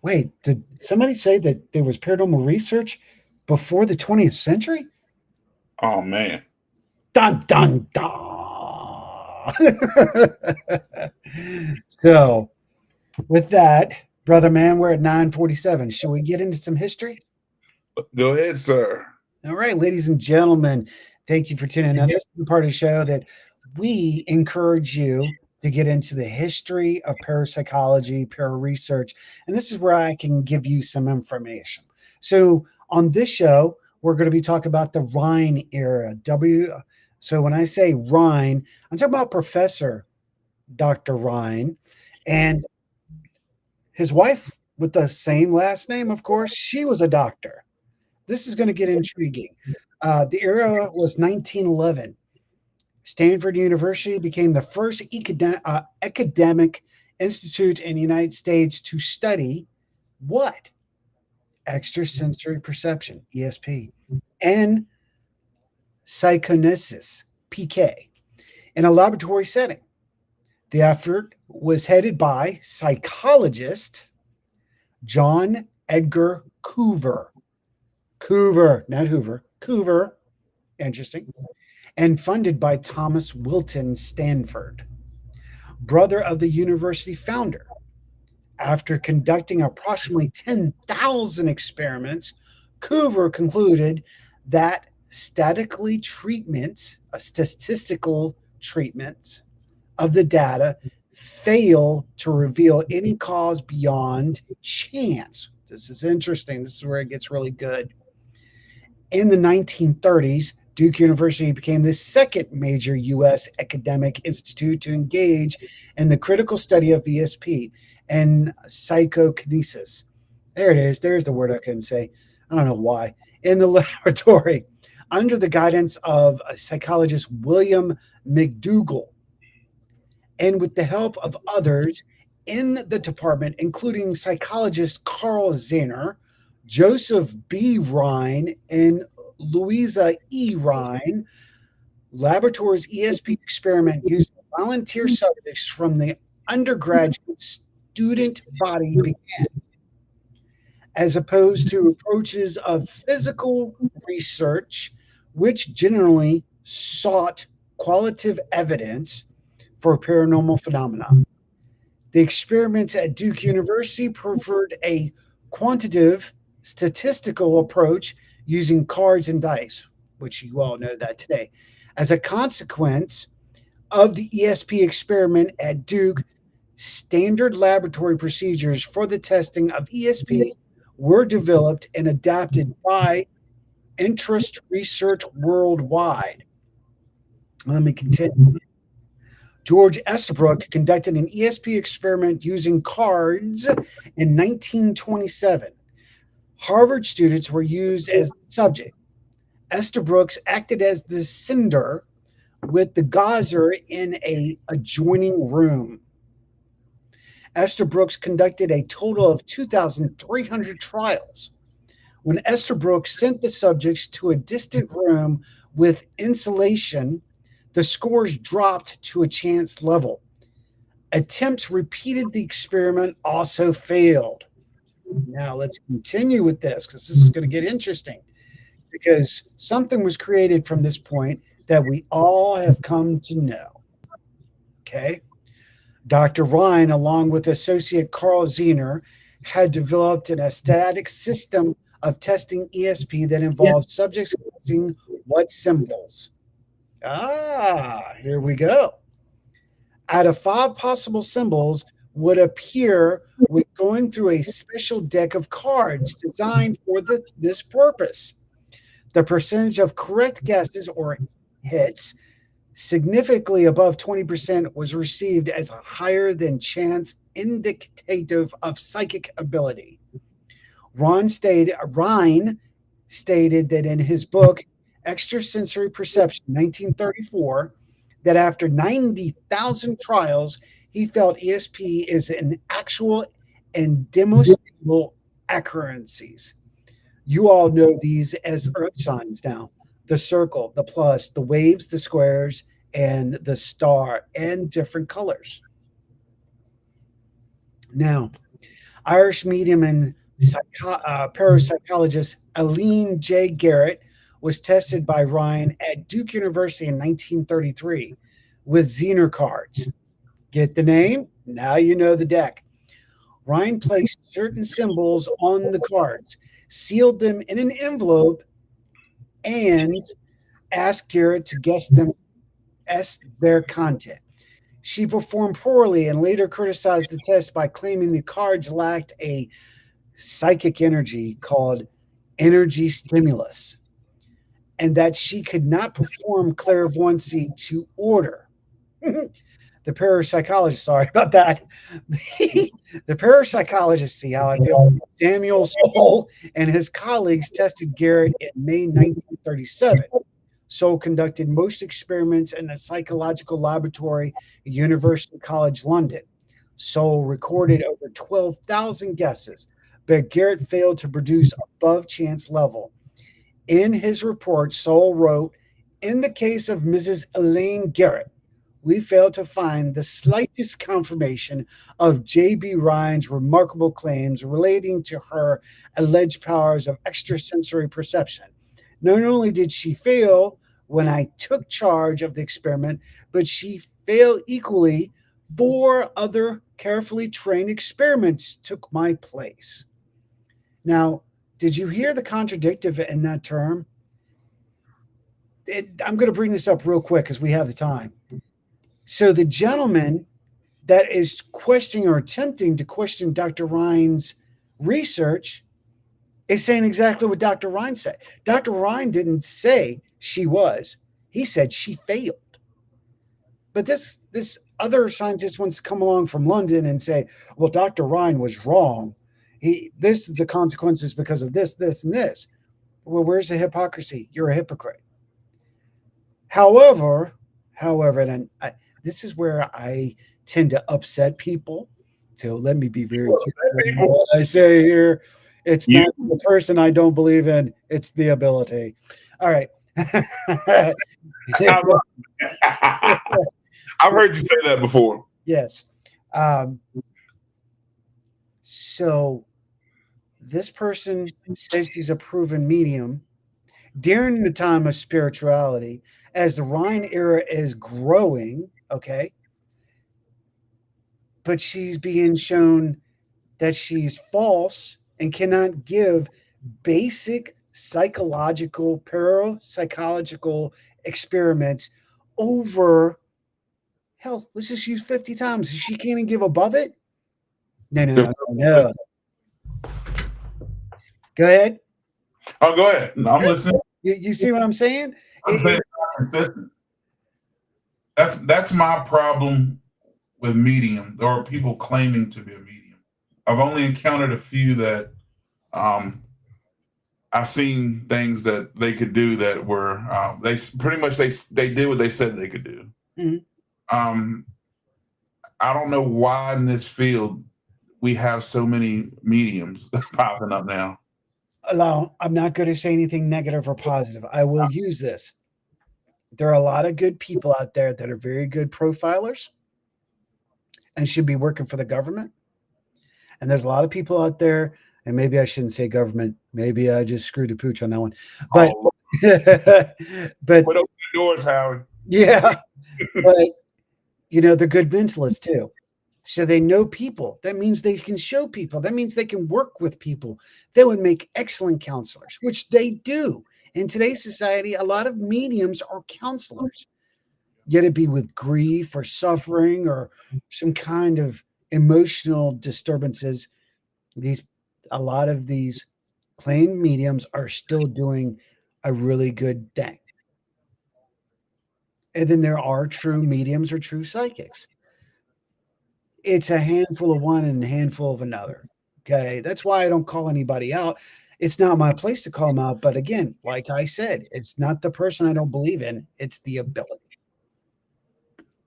Wait, did somebody say that there was paranormal research before the 20th century? Oh man. Dun dun dun. So, with that, brother man, we're at 9:47. Shall we get into some history? Go ahead, sir. All right, ladies and gentlemen, thank you for tuning in. This is the part of the show that we encourage you to get into the history of parapsychology, para research, and this is where I can give you some information. So, on this show, we're going to be talking about the Rhine era. So, when I say Rhine, I'm talking about Professor Dr. Rhine and his wife with the same last name, of course. She was a doctor. This is going to get intriguing. The era was 1911. Stanford University became the first academic institute in the United States to study what? Extrasensory perception, ESP, and psychonesis, PK, in a laboratory setting. The effort was headed by psychologist John Edgar Coover. Coover, not Hoover, Coover, interesting, and funded by Thomas Wilton Stanford, brother of the university founder. After conducting approximately 10,000 experiments, Coover concluded that statistical treatments of the data fail to reveal any cause beyond chance. This is interesting. This is where it gets really good. In the 1930s, Duke University became the second major U.S. academic institute to engage in the critical study of ESP and psychokinesis. There it is. There's the word I couldn't say. I don't know why. In the laboratory, under the guidance of psychologist William McDougall, and with the help of others in the department, including psychologist Carl Zener, Joseph B. Rhine, and Louisa E. Rhine, laboratory's ESP experiment using volunteer subjects from the undergraduate student body began, as opposed to approaches of physical research, which generally sought qualitative evidence for paranormal phenomena. The experiments at Duke University preferred a quantitative statistical approach using cards and dice, which you all know that today. As a consequence of the ESP experiment at Duke, standard laboratory procedures for the testing of ESP were developed and adapted by interest research worldwide. Let me continue. George Estabrook conducted an ESP experiment using cards in 1927. Harvard students were used as the subject. Estabrook acted as the sender with the gazer in an adjoining room. Estabrook conducted a total of 2,300 trials. When Estabrook sent the subjects to a distant room with insulation, the scores dropped to a chance level. Attempts repeated the experiment also failed. Now let's continue with this because this is going to get interesting, because something was created from this point that we all have come to know. Okay. Dr. Rhine, along with associate Carl Zener, had developed an static system of testing ESP that involved subjects guessing what symbols. Here we go. Out of 5 possible symbols, would appear when going through a special deck of cards designed for this purpose. The percentage of correct guesses or hits significantly above 20% was received as a higher than chance indicative of psychic ability. Rhine stated that in his book, Extrasensory Perception, 1934, that after 90,000 trials, he felt ESP is an actual and demonstrable occurrences. You all know these as earth signs now: the circle, the plus, the waves, the squares, and the star, and different colors. Now, Irish medium and parapsychologist Aline J. Garrett was tested by Ryan at Duke University in 1933 with Zener cards. Get the name? Now you know the deck. Ryan placed certain symbols on the cards, sealed them in an envelope, and asked Garrett to guess their content. She performed poorly and later criticized the test by claiming the cards lacked a psychic energy called energy stimulus, and that she could not perform clairvoyancy to order. The parapsychologist, sorry about that. The parapsychologist, see how I feel? Samuel Soule and his colleagues tested Garrett in May 1937. Soule conducted most experiments in the psychological laboratory at University College London. Soule recorded over 12,000 guesses, but Garrett failed to produce above chance level. In his report, Soule wrote, "In the case of Mrs. Elaine Garrett, we failed to find the slightest confirmation of J.B. Ryan's remarkable claims relating to her alleged powers of extrasensory perception. Not only did she fail when I took charge of the experiment, but she failed equally. 4 other carefully trained experiments took my place." Now, did you hear the contradictive in that term? I'm going to bring this up real quick because we have the time. So the gentleman that is questioning or attempting to question Dr. Ryan's research is saying exactly what Dr. Ryan said. Dr. Ryan didn't say she was. He said she failed. But this other scientist wants to come along from London and say, well, Dr. Ryan was wrong. This is the consequences because of this, this, and this. Well, where's the hypocrisy? You're a hypocrite. However, and this is where I tend to upset people. So let me be very careful what I say here. It's not the person I don't believe in, it's the ability. All right. I've heard you say that before. Yes. So this person says he's a proven medium during the time of spirituality. As the Ryan era is growing, okay, but she's being shown that she's false and cannot give basic psychological, parapsychological experiments over, hell, let's just use 50 times. She can't even give above it? No. Go ahead. Oh, go ahead. No, I'm listening. You see what I'm saying? That's my problem with medium or people claiming to be a medium. I've only encountered a few that I've seen things that they could do that were they pretty much they did what they said they could do. Mm-hmm. I don't know why in this field we have so many mediums popping up now. I'm not going to say anything negative or positive. I will use this. There are a lot of good people out there that are very good profilers and should be working for the government. And there's a lot of people out there, and maybe I shouldn't say government. Maybe I just screwed a pooch on that one. But, but put open the doors, Howard. Yeah. But, they're good mentalists too. So they know people. That means they can show people. That means they can work with people. They would make excellent counselors, which they do. In today's society, a lot of mediums are counselors. Yet it be with grief or suffering or some kind of emotional disturbances, a lot of these claimed mediums are still doing a really good thing. And then there are true mediums or true psychics. It's a handful of one and a handful of another. Okay. That's why I don't call anybody out. It's not my place to call them out. But again, like I said, it's not the person I don't believe in, it's the ability.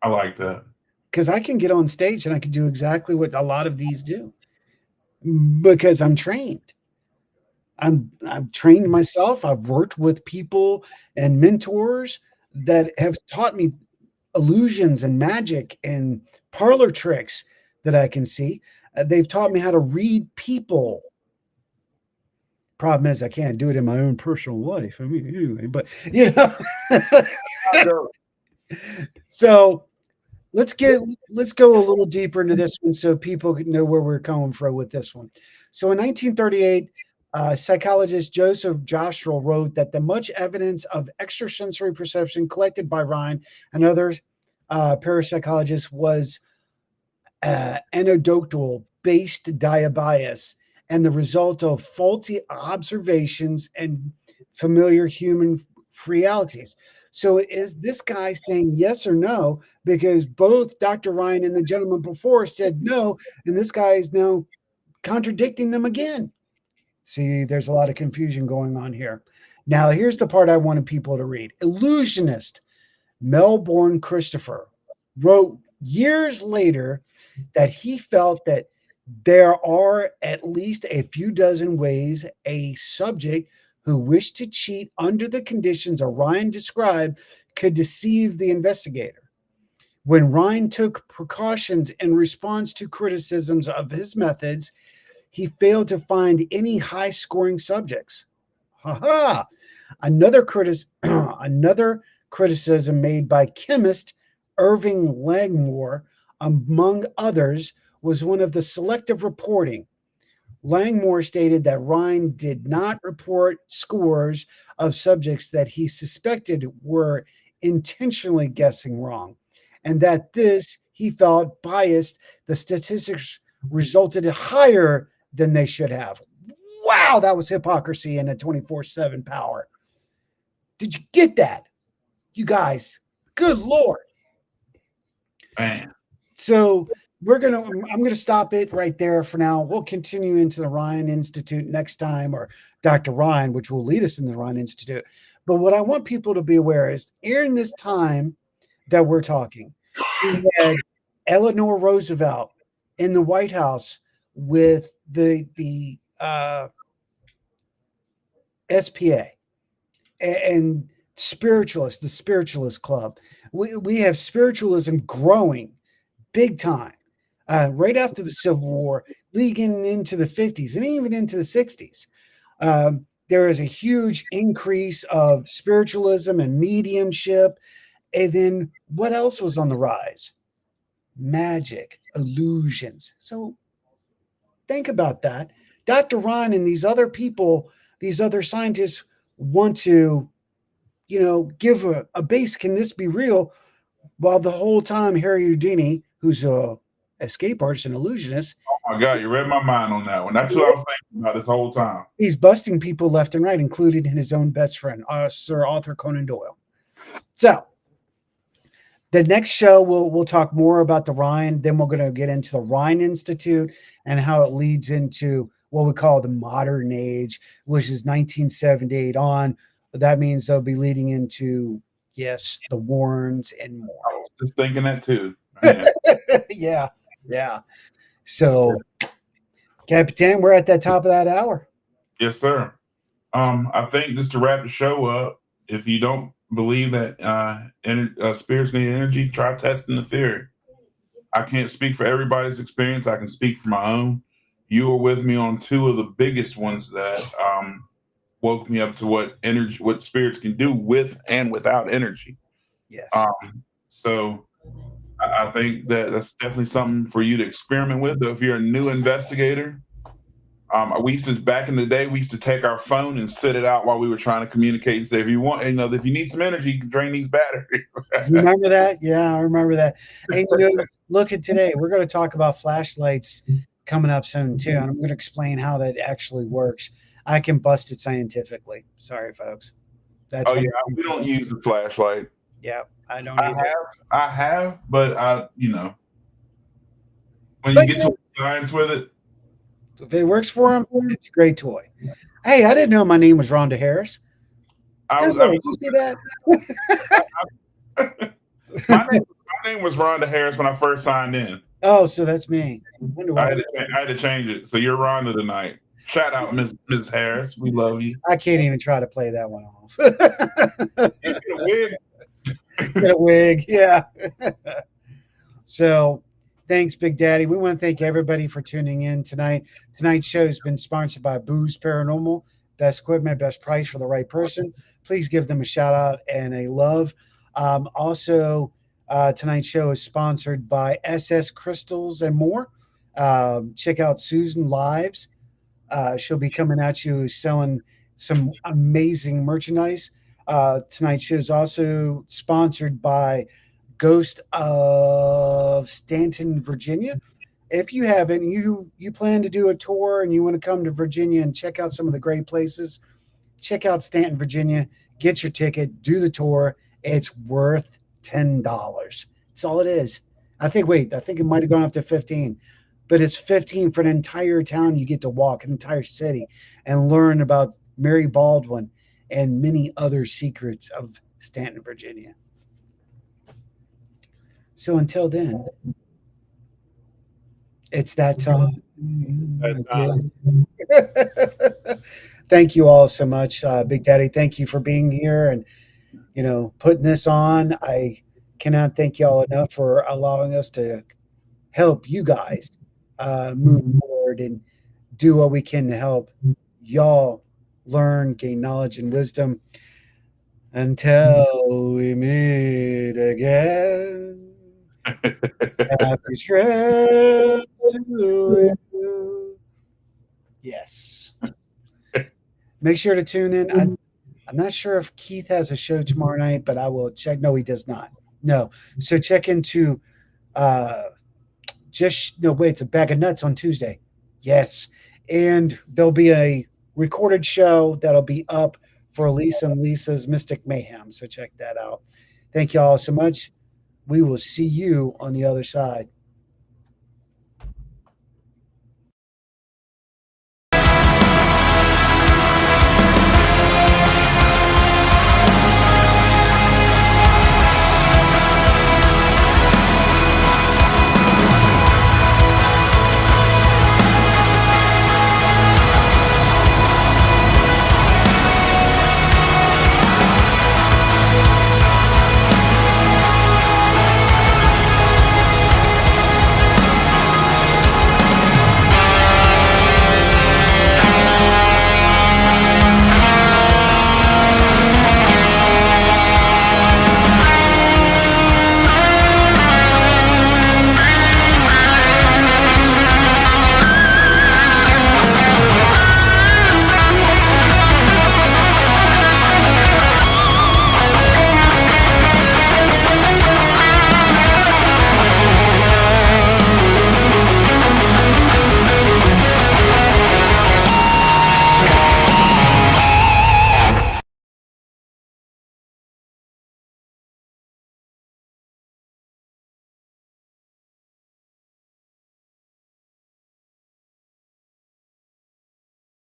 I like that. Because I can get on stage and I can do exactly what a lot of these do because I'm trained. I've trained myself. I've worked with people and mentors that have taught me illusions and magic and parlor tricks that I can see. They've taught me how to read people. Problem is, I can't do it in my own personal life. I mean, anyway, but you know. So let's go a little deeper into this one so people can know where we're coming from with this one. So in 1938, psychologist Joseph Jostrel wrote that the much evidence of extrasensory perception collected by Ryan and others parapsychologists was anecdotal based bias and the result of faulty observations and familiar human realities. So is this guy saying yes or no? Because both Dr. Ryan and the gentleman before said no, and this guy is now contradicting them again. See, there's a lot of confusion going on here. Now, here's the part I wanted people to read. Illusionist Melbourne Christopher wrote years later that he felt that there are at least a few dozen ways a subject who wished to cheat under the conditions Orion described could deceive the investigator. When Ryan took precautions in response to criticisms of his methods, he failed to find any high-scoring subjects. Ha! Another criticism made by chemist Irving Langmore, among others, was one of the selective reporting. Langmore stated that Ryan did not report scores of subjects that he suspected were intentionally guessing wrong, and that this, he felt, biased the statistics resulted higher than they should have. Wow, that was hypocrisy and a 24/7 power. Did you get that? You guys, good Lord. Man. So I'm gonna stop it right there for now. We'll continue into the Ryan Institute next time, or Dr. Ryan, which will lead us in the Ryan Institute. But what I want people to be aware is during this time that we're talking, we had Eleanor Roosevelt in the White House with the SPA and spiritualists, the Spiritualist Club. We have spiritualism growing big time right after the Civil War, leading into the 50s and even into the 60s. There is a huge increase of spiritualism and mediumship. And then what else was on the rise? Magic, illusions. So think about that. Dr. Ryan and these other people, these other scientists want to, give a base. Can this be real? While the whole time Harry Houdini, who's a escape artist and illusionist. Oh my God, you read my mind on that one. That's what I was thinking about this whole time. He's busting people left and right, including his own best friend, Sir Arthur Conan Doyle. So the next show, we'll talk more about the Ryan. Then we're going to get into the Ryan Institute and how it leads into what we call the modern age, which is 1978 on. But that means they'll be leading into, yes, the Warrens and more. I was just thinking that too. Yeah. So, Capitan, we're at that top of that hour. Yes, sir. I think just to wrap the show up, if you don't believe that spirits need energy, try testing the theory. I can't speak for everybody's experience. I can speak for my own. You were with me on two of the biggest ones that woke me up to what spirits can do with and without energy. Yes. So I think that's definitely something for you to experiment with. If you're a new investigator, We used to, back in the day, we used to take our phone and sit it out while we were trying to communicate and say, if you want, if you need some energy, you can drain these batteries. You remember that? Yeah, I remember that. And look at today. We're going to talk about flashlights coming up soon too, and I'm going to explain how that actually works. I can bust it scientifically. Sorry, folks. That's we don't use the flashlight. Yeah, I don't. I have, but when you get to science with it, if it works for him, it's a great toy. Hey, I didn't know my name was Rhonda Harris. Did you see that? my name was Rhonda Harris when I first signed in. Oh, so that's me. I had to change it. So you're Rhonda tonight. Shout out, Ms. Harris. We love you. I can't even try to play that one off. Get a wig. Get a wig, yeah. So thanks, Big Daddy. We want to thank everybody for tuning in tonight. Tonight's show has been sponsored by Booze Paranormal. Best equipment, best price for the right person. Please give them a shout out and a love. Also, tonight's show is sponsored by SS Crystals and more. Check out Susan Lives. She'll be coming at you selling some amazing merchandise. Tonight's show is also sponsored by Ghost of Stanton, Virginia. If you haven't, you plan to do a tour and you want to come to Virginia and check out some of the great places, check out Stanton, Virginia. Get your ticket, do the tour. It's worth $10. That's all it is. I think it might have gone up to 15, but it's 15 for an entire town. You get to walk an entire city and learn about Mary Baldwin and many other secrets of Stanton, Virginia. So until then, it's that time. Thank you all so much, Big Daddy. Thank you for being here and putting this on. I cannot thank y'all enough for allowing us to help you guys move forward and do what we can to help y'all learn, gain knowledge and wisdom. Until we meet again. Happy trails to you. Yes. Make sure to tune in. I'm not sure if Keith has a show tomorrow night, but I will check. No, he does not. No. So check into it's a bag of nuts on Tuesday. Yes. And there'll be a recorded show that'll be up for Lisa and Lisa's Mystic Mayhem. So check that out. Thank you all so much. We will see you on the other side.